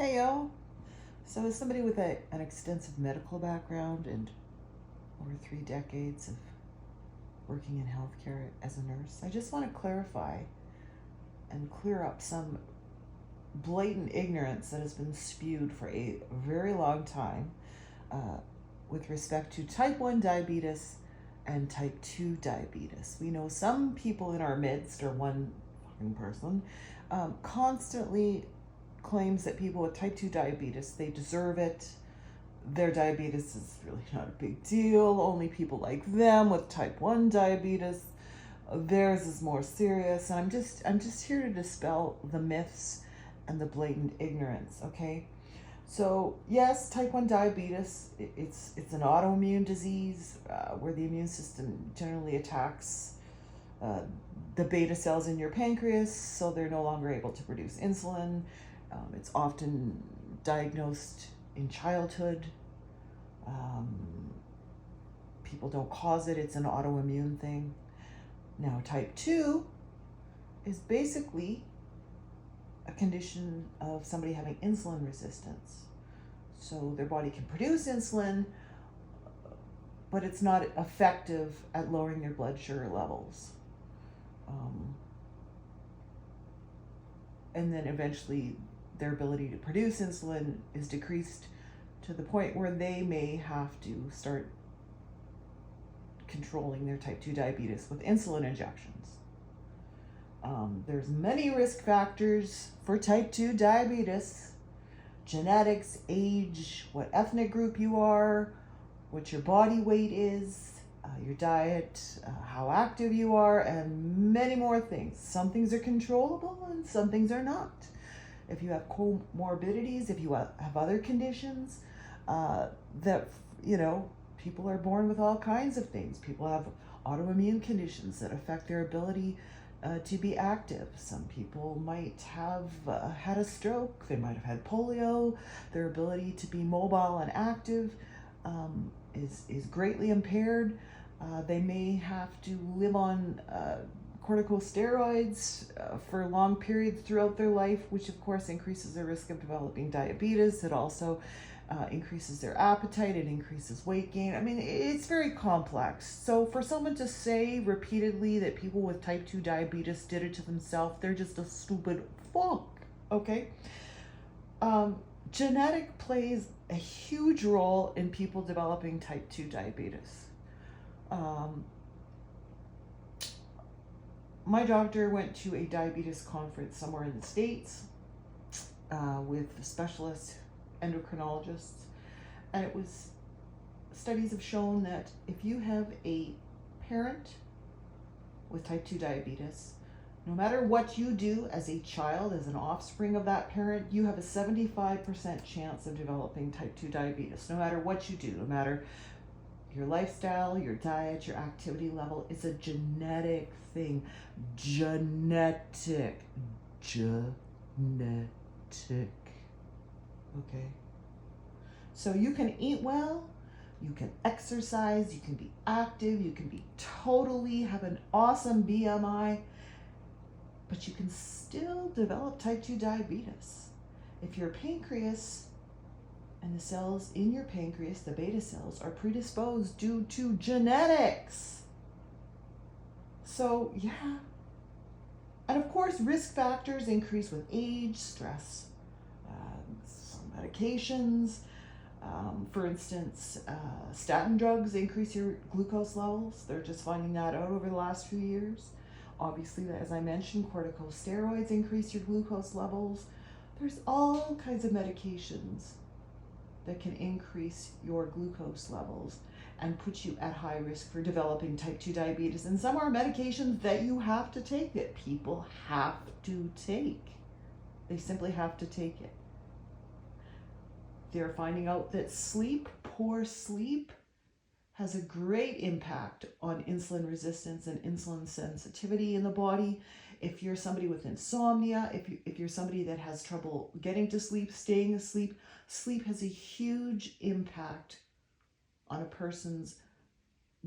Hey yo. So, as somebody with an extensive medical background and over 3 decades of working in healthcare as a nurse, I just want to clarify and clear up some blatant ignorance that has been spewed for a very long time uh, with respect to type 1 diabetes and type 2 diabetes. We know some people in our midst, or one fucking person, constantly claims that people with type 2 diabetes, they deserve it. Their diabetes is really not a big deal. Only people like them with type 1 diabetes, theirs is more serious. And I'm just here to dispel the myths and the blatant ignorance, okay? So, yes, type 1 diabetes, it's an autoimmune disease where the immune system generally attacks uh, the beta cells in your pancreas, so they're no longer able to produce insulin. It's often diagnosed in childhood. Um, People don't cause it, it's an autoimmune thing. Now, type 2 is basically a condition of somebody having insulin resistance. So their body can produce insulin, but it's not effective at lowering their blood sugar levels. Um, and then eventually their ability to produce insulin is decreased to the point where they may have to start controlling their type 2 diabetes with insulin injections. There's many risk factors for type 2 diabetes: genetics, age, what ethnic group you are, what your body weight is, your diet, how active you are, and many more things. Some things are controllable and some things are not. If you have comorbidities, if you have other conditions, that, you know, people are born with all kinds of things. People have autoimmune conditions that affect their ability to be active. Some people might have had a stroke, they might have had polio, their ability to be mobile and active is greatly impaired. They may have to live on corticosteroids for long periods throughout their life, which of course increases their risk of developing diabetes. It also increases their appetite, it increases weight gain. I mean, it's very complex. So for someone to say repeatedly that people with type 2 diabetes did it to themselves, they're just a stupid fuck, okay? Um, Genetic plays a huge role in people developing type 2 diabetes. Um, my doctor went to a diabetes conference somewhere in the States with specialist endocrinologists, and it was studies have shown that if you have a parent with type 2 diabetes, no matter what you do as a child, as an offspring of that parent, you have a 75% chance of developing type 2 diabetes. No matter what you do, no matter your lifestyle, your diet, your activity level, it's a genetic thing. Genetic. Genetic. Okay? So you can eat well, you can exercise, you can be active, you can be totally have an awesome BMI, but you can still develop type 2 diabetes. If your pancreas and the cells in your pancreas, the beta cells, are predisposed due to genetics. So, yeah. And of course, risk factors increase with age, stress, some medications. For instance, statin drugs increase your glucose levels. They're just finding that out over the last few years. Obviously, as I mentioned, corticosteroids increase your glucose levels. There's all kinds of medications that can increase your glucose levels and put you at high risk for developing type 2 diabetes. And some are medications that you have to take, that people have to take. They simply have to take it. They're finding out that poor sleep, has a great impact on insulin resistance and insulin sensitivity in the body. If you're somebody with insomnia, if you're somebody that has trouble getting to sleep, staying asleep, sleep has a huge impact on a person's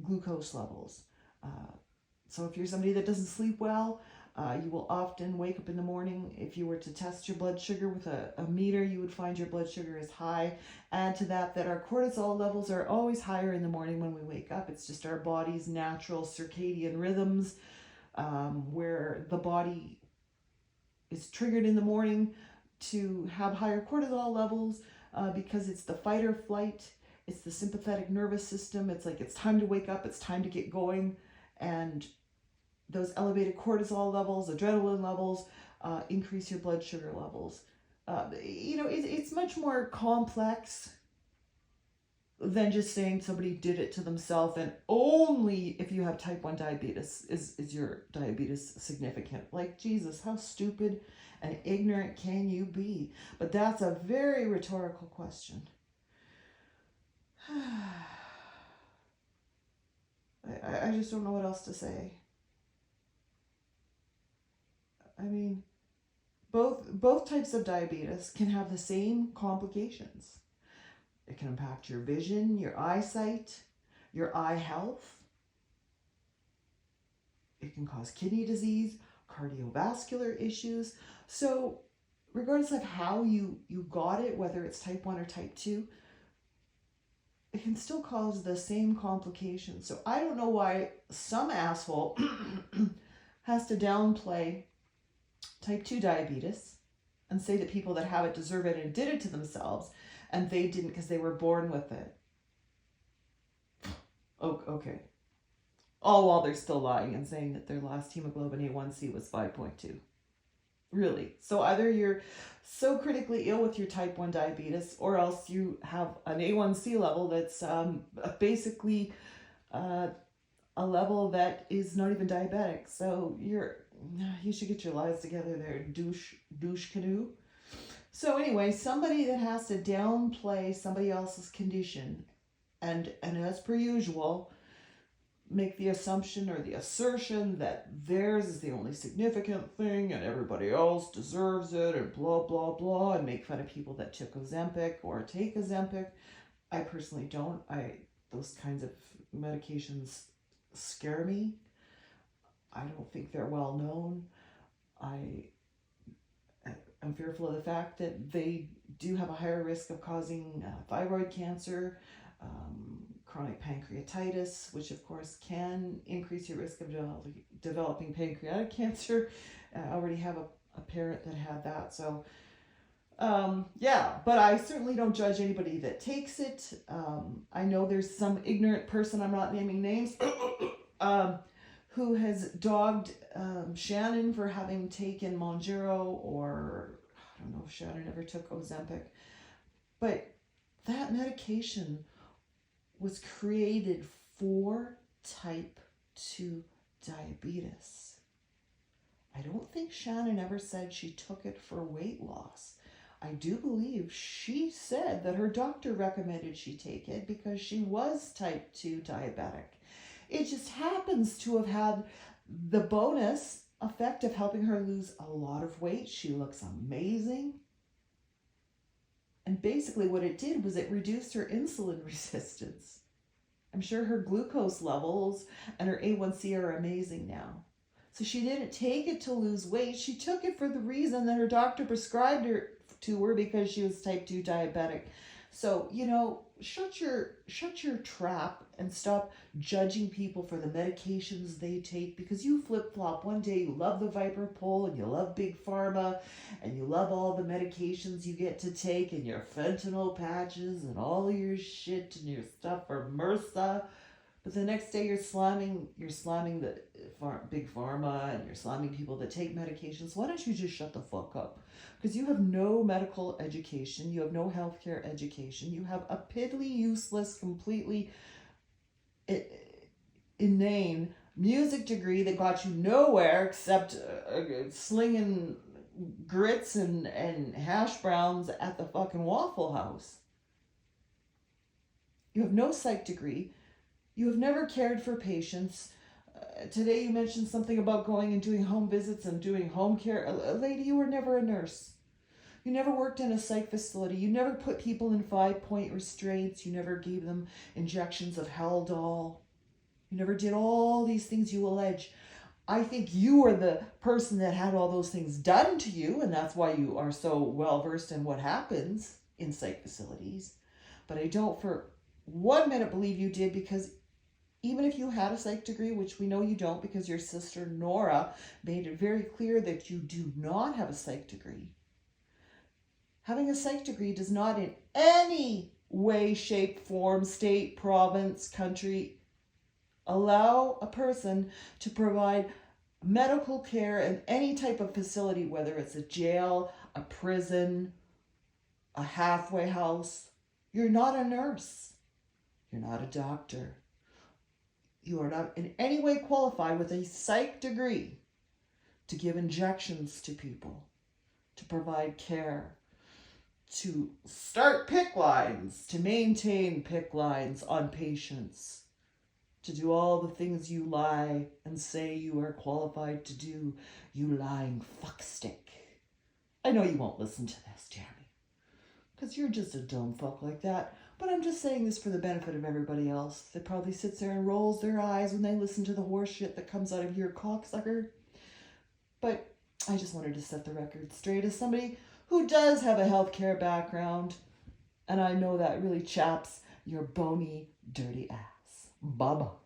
glucose levels. So if you're somebody that doesn't sleep well, You will often wake up in the morning. If you were to test your blood sugar with a meter, you would find your blood sugar is high. Add to that our cortisol levels are always higher in the morning when we wake up. It's just our body's natural circadian rhythms, where the body is triggered in the morning to have higher cortisol levels, because it's the fight or flight. It's the sympathetic nervous system. It's like it's time to wake up. It's time to get going. And those elevated cortisol levels, adrenaline levels, increase your blood sugar levels. It's much more complex than just saying somebody did it to themselves, and only if you have type 1 diabetes is your diabetes significant. Like, Jesus, how stupid and ignorant can you be? But that's a very rhetorical question. I just don't know what else to say. I mean, both types of diabetes can have the same complications. It can impact your vision, your eyesight, your eye health. It can cause kidney disease, cardiovascular issues. So regardless of how you got it, whether it's type 1 or type 2, it can still cause the same complications. So I don't know why some asshole has to downplay type 2 diabetes and say that people that have it deserve it and did it to themselves, and they didn't because they were born with it. Oh, okay. All while they're still lying and saying that their last hemoglobin A1C was 5.2. Really. So either you're so critically ill with your type 1 diabetes, or else you have an A1C level that's basically a level that is not even diabetic. So you should get your lives together there, douche canoe. So anyway, somebody that has to downplay somebody else's condition and as per usual, make the assumption or the assertion that theirs is the only significant thing and everybody else deserves it, and blah, blah, blah, and make fun of people that took Ozempic or take Ozempic. I personally don't. Those kinds of medications scare me. I don't think they're well known. I'm fearful of the fact that they do have a higher risk of causing thyroid cancer, chronic pancreatitis, which of course can increase your risk of developing pancreatic cancer. I already have a parent that had that. So but I certainly don't judge anybody that takes it. I know there's some ignorant person, I'm not naming names, who has dogged Shannon for having taken Mounjaro, or I don't know if Shannon ever took Ozempic. But that medication was created for type 2 diabetes. I don't think Shannon ever said she took it for weight loss. I do believe she said that her doctor recommended she take it because she was type 2 diabetic. It just happens to have had the bonus effect of helping her lose a lot of weight. She looks amazing. And basically what it did was it reduced her insulin resistance. I'm sure her glucose levels and her A1C are amazing now. So she didn't take it to lose weight. She took it for the reason that her doctor prescribed her to her because she was type 2 diabetic. So, shut your trap and stop judging people for the medications they take, because you flip-flop. One day you love the Viper Pole and you love Big Pharma and you love all the medications you get to take and your fentanyl patches and all your shit and your stuff for MRSA. But the next day you're slamming the Big Pharma, and you're slamming people that take medications. Why don't you just shut the fuck up? Because you have no medical education, you have no healthcare education, you have a piddly, useless, completely inane music degree that got you nowhere except slinging grits and hash browns at the fucking Waffle House. You have no psych degree. You have never cared for patients. Today you mentioned something about going and doing home visits and doing home care. Lady, you were never a nurse. You never worked in a psych facility. You never put people in 5-point restraints. You never gave them injections of Haldol. You never did all these things you allege. I think you are the person that had all those things done to you, and that's why you are so well versed in what happens in psych facilities. But I don't for 1 minute believe you did, because even if you had a psych degree, which we know you don't because your sister Nora made it very clear that you do not have a psych degree, having a psych degree does not in any way, shape, form, state, province, country allow a person to provide medical care in any type of facility, whether it's a jail, a prison, a halfway house. You're not a nurse. You're not a doctor. You are not in any way qualified with a psych degree to give injections to people, to provide care, to start PICC lines, to maintain PICC lines on patients, to do all the things you lie and say you are qualified to do, you lying fuckstick. I know you won't listen to this, Jeremy, because you're just a dumb fuck like that. But I'm just saying this for the benefit of everybody else that probably sits there and rolls their eyes when they listen to the horse shit that comes out of your cocksucker. But I just wanted to set the record straight as somebody who does have a healthcare background, and I know that really chaps your bony, dirty ass. Bye-bye.